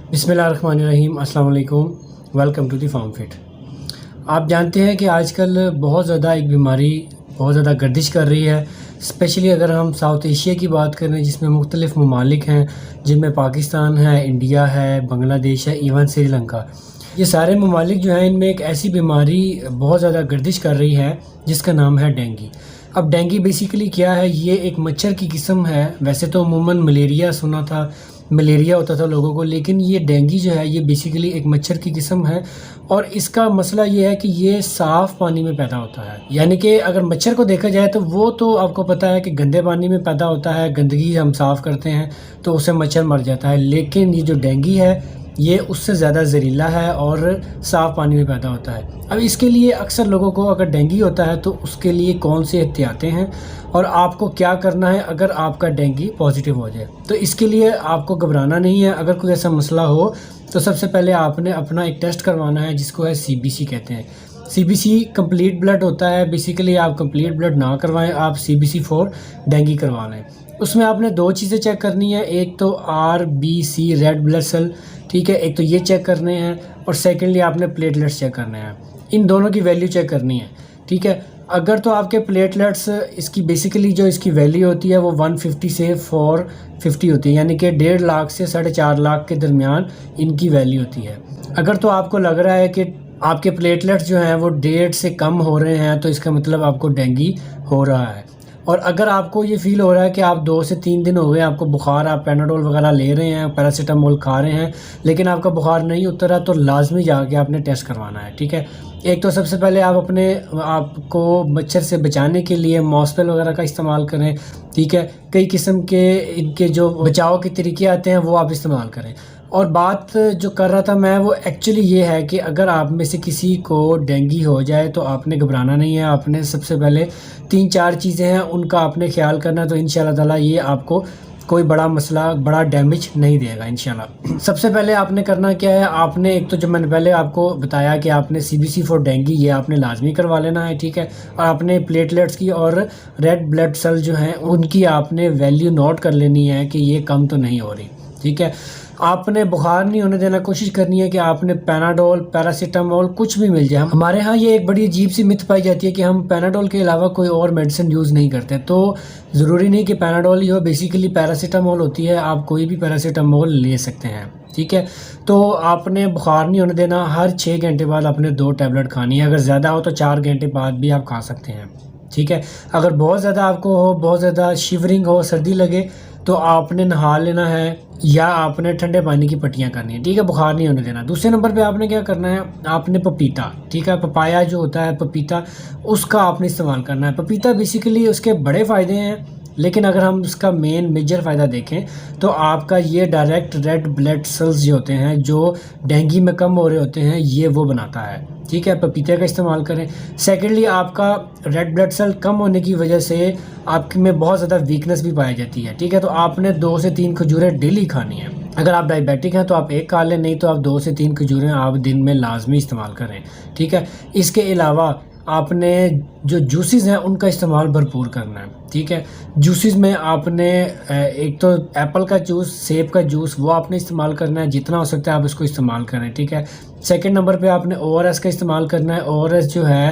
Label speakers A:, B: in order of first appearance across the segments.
A: بسم اللہ الرحمن الرحیم۔ السلام علیکم، welcome to the farm fit. آپ جانتے ہیں کہ آج کل بہت زیادہ ایک بیماری بہت زیادہ گردش کر رہی ہے، اسپیشلی اگر ہم ساؤتھ ایشیا کی بات کریں جس میں مختلف ممالک ہیں، جن میں پاکستان ہے، انڈیا ہے، بنگلہ دیش ہے، ایون سری لنکا۔ یہ سارے ممالک جو ہیں ان میں ایک ایسی بیماری بہت زیادہ گردش کر رہی ہے جس کا نام ہے ڈینگی۔ اب ڈینگی بیسیکلی کیا ہے؟ یہ ایک مچھر کی قسم ہے۔ ویسے تو عموماً ملیریا سنا تھا، ملیریا ہوتا تھا لوگوں کو، لیکن یہ ڈینگی جو ہے یہ بیسیکلی ایک مچھر کی قسم ہے، اور اس کا مسئلہ یہ ہے کہ یہ صاف پانی میں پیدا ہوتا ہے۔ یعنی کہ اگر مچھر کو دیکھا جائے تو وہ تو آپ کو پتہ ہے کہ گندے پانی میں پیدا ہوتا ہے، گندگی ہم صاف کرتے ہیں تو اسے مچھر مر جاتا ہے، لیکن یہ جو ڈینگی ہے یہ اس سے زیادہ زہریلا ہے اور صاف پانی میں پیدا ہوتا ہے۔ اب اس کے لیے اکثر لوگوں کو اگر ڈینگی ہوتا ہے تو اس کے لیے کون سی احتیاطیں ہیں اور آپ کو کیا کرنا ہے اگر آپ کا ڈینگی پازیٹیو ہو جائے، تو اس کے لیے آپ کو گھبرانا نہیں ہے۔ اگر کوئی ایسا مسئلہ ہو تو سب سے پہلے آپ نے اپنا ایک ٹیسٹ کروانا ہے جس کو ہے CBC کہتے ہیں۔ CBC کمپلیٹ بلڈ ہوتا ہے، بیسیکلی آپ کمپلیٹ بلڈ نہ کروائیں، آپ CBC4 ڈینگی کروا لیں۔ اس میں آپ نے دو چیزیں چیک کرنی ہے، ایک تو RBC ریڈ بلڈ سیل، ٹھیک ہے، ایک تو یہ چیک کرنے ہیں، اور سیکنڈلی آپ نے پلیٹلیٹس چیک کرنے ہیں۔ ان دونوں کی ویلیو چیک کرنی ہے، ٹھیک ہے۔ اگر تو آپ کے پلیٹلیٹس اس کی بیسیکلی جو اس کی ویلیو ہوتی ہے وہ 150 سے 450 ہوتی ہے، یعنی کہ 1.5 لاکھ سے 4.5 لاکھ کے درمیان ان کی ویلیو ہوتی ہے۔ اگر تو آپ کو لگ رہا ہے کہ آپ کے پلیٹلیٹس جو ہیں وہ 1.5 سے کم ہو رہے ہیں تو اس کا مطلب آپ کو ڈینگی ہو رہا ہے۔ اور اگر آپ کو یہ فیل ہو رہا ہے کہ آپ 2 سے 3 دن ہو گئے آپ کو بخار، آپ پیناڈول وغیرہ لے رہے ہیں، پیراسیٹامول کھا رہے ہیں، لیکن آپ کا بخار نہیں اترا، تو لازمی جا کے آپ نے ٹیسٹ کروانا ہے، ٹھیک ہے۔ ایک تو سب سے پہلے آپ کو مچھر سے بچانے کے لیے ماسپل وغیرہ کا استعمال کریں، ٹھیک ہے۔ کئی قسم کے ان کے جو بچاؤ کے طریقے آتے ہیں وہ آپ استعمال کریں۔ اور بات جو کر رہا تھا میں وہ ایکچولی یہ ہے کہ اگر آپ میں سے کسی کو ڈینگی ہو جائے تو آپ نے گھبرانا نہیں ہے۔ آپ نے سب سے پہلے 3-4 چیزیں ہیں ان کا آپ نے خیال کرنا ہے، تو انشاءاللہ تعالیٰ یہ آپ کو کوئی بڑا مسئلہ، بڑا ڈیمیج نہیں دے گا انشاءاللہ۔ سب سے پہلے آپ نے کرنا کیا ہے؟ آپ نے ایک تو جو میں نے پہلے آپ کو بتایا کہ آپ نے CBC4 ڈینگی یہ آپ نے لازمی کروا لینا ہے، ٹھیک ہے۔ اور آپ نے پلیٹلیٹس کی اور ریڈ بلڈ سیل جو ہیں ان کی آپ نے ویلیو نوٹ کر لینی ہے کہ یہ کم تو نہیں ہو رہی، ٹھیک ہے۔ آپ نے بخار نہیں ہونے دینا، کوشش کرنی ہے کہ آپ نے پیناڈول، پیراسیٹامول کچھ بھی مل جائے۔ ہمارے ہاں یہ ایک بڑی عجیب سی مت پائی جاتی ہے کہ ہم پیناڈول کے علاوہ کوئی اور میڈیسن یوز نہیں کرتے، تو ضروری نہیں کہ پیناڈول ہی ہو، بیسیکلی پیراسیٹامول ہوتی ہے، آپ کوئی بھی پیراسیٹامول لے سکتے ہیں، ٹھیک ہے۔ تو آپ نے بخار نہیں ہونے دینا، ہر 6 گھنٹے بعد آپ نے 2 ٹیبلٹ کھانی ہے، اگر زیادہ ہو تو 4 گھنٹے بعد بھی آپ کھا سکتے ہیں، ٹھیک ہے۔ اگر بہت زیادہ آپ کو ہو، بہت زیادہ شیورنگ ہو، سردی لگے، تو آپ نے نہا لینا ہے یا آپ نے ٹھنڈے پانی کی پٹیاں کرنی ہیں، ٹھیک ہے، بخار نہیں ہونے دینا۔ دوسرے نمبر پہ آپ نے کیا کرنا ہے؟ آپ نے پپیتا، ٹھیک ہے، پپایا جو ہوتا ہے پپیتا، اس کا آپ نے استعمال کرنا ہے۔ پپیتا بیسیکلی اس کے بڑے فائدے ہیں، لیکن اگر ہم اس کا میجر فائدہ دیکھیں تو آپ کا یہ ڈائریکٹ ریڈ بلڈ سیلز جو ہوتے ہیں جو ڈینگی میں کم ہو رہے ہوتے ہیں یہ وہ بناتا ہے، ٹھیک ہے۔ پپیتے کا استعمال کریں۔ سیکنڈلی آپ کا ریڈ بلڈ سیل کم ہونے کی وجہ سے آپ میں بہت زیادہ ویکنس بھی پائی جاتی ہے، ٹھیک ہے۔ تو آپ نے 2 سے 3 کھجوریں ڈیلی کھانی ہیں۔ اگر آپ ڈائبیٹک ہیں تو آپ 1 کھا لیں، نہیں تو آپ 2 سے 3 کھجوریں آپ دن میں لازمی استعمال کریں، ٹھیک ہے۔ اس کے علاوہ آپ نے جو جوسز ہیں ان کا استعمال بھرپور کرنا ہے، ٹھیک ہے۔ جوسز میں آپ نے ایک تو ایپل کا جوس، سیب کا جوس، وہ آپ نے استعمال کرنا ہے، جتنا ہو سکتا ہے آپ اس کو استعمال کریں، ٹھیک ہے۔ سیکنڈ نمبر پہ آپ نے ORS کا استعمال کرنا ہے۔ ORS جو ہے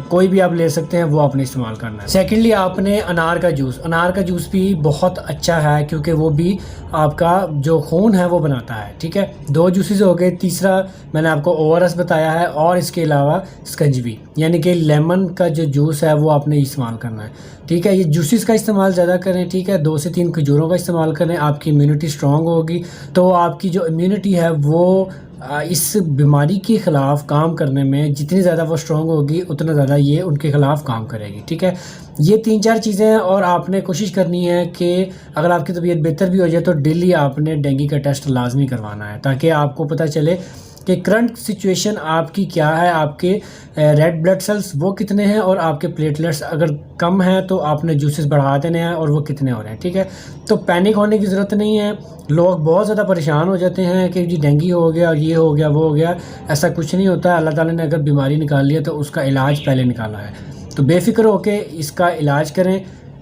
A: کوئی بھی آپ لے سکتے ہیں، وہ آپ نے استعمال کرنا ہے۔ سیکنڈلی آپ نے انار کا جوس بھی بہت اچھا ہے کیونکہ وہ بھی آپ کا جو خون ہے وہ بناتا ہے، ٹھیک ہے۔ 2 جوسز ہو گئے، تیسرا میں نے آپ کو ORS بتایا ہے، اور اس کے علاوہ سکنجوی یعنی کہ لیمن کا جو جوس ہے وہ آپ نے استعمال کرنا ہے، ٹھیک ہے۔ یہ جوسز کا استعمال زیادہ کریں، ٹھیک ہے۔ 2 سے 3 کھجوروں کا استعمال کریں، آپ کی امیونٹی اسٹرانگ ہوگی، تو آپ کی جو امیونٹی ہے وہ اس بیماری کے خلاف کام کرنے میں جتنی زیادہ وہ اسٹرانگ ہوگی اتنا زیادہ یہ ان کے خلاف کام کرے گی، ٹھیک ہے۔ یہ 3-4 چیزیں ہیں، اور آپ نے کوشش کرنی ہے کہ اگر آپ کی طبیعت بہتر بھی ہو جائے تو ڈیلی آپ نے ڈینگی کا ٹیسٹ لازمی کروانا ہے، تاکہ آپ کو پتہ چلے کہ کرنٹ سچویشن آپ کی کیا ہے، آپ کے ریڈ بلڈ سیلز وہ کتنے ہیں، اور آپ کے پلیٹلیٹس اگر کم ہیں تو آپ نے جوسز بڑھا دینے ہیں اور وہ کتنے ہو رہے ہیں، ٹھیک ہے۔ تو پینک ہونے کی ضرورت نہیں ہے۔ لوگ بہت زیادہ پریشان ہو جاتے ہیں کہ جی ڈینگی ہو گیا اور یہ ہو گیا وہ ہو گیا، ایسا کچھ نہیں ہوتا ہے۔ اللہ تعالیٰ نے اگر بیماری نکال لی ہے تو اس کا علاج پہلے نکالا ہے، تو بے فکر ہو کے اس کا علاج کریں،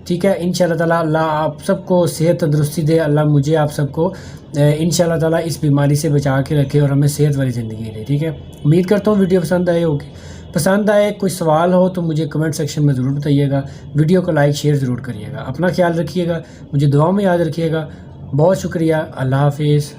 A: ٹھیک ہے. انشاءاللہ تعالیٰ اللہ آپ سب کو صحت تندرستی دے. اللہ مجھے آپ سب کو انشاءاللہ تعالیٰ اس بیماری سے بچا کے رکھے اور ہمیں صحت والی زندگی دے. ٹھیک ہے. امید کرتا ہوں ویڈیو پسند آئے ہوگی. پسند آئے کوئی سوال ہو تو مجھے کمنٹ سیکشن میں ضرور بتائیے گا. ویڈیو کو لائک شیئر ضرور کریے گا. اپنا خیال رکھیے گا, مجھے دعاؤں میں یاد رکھیے گا. بہت شکریہ. اللہ حافظ.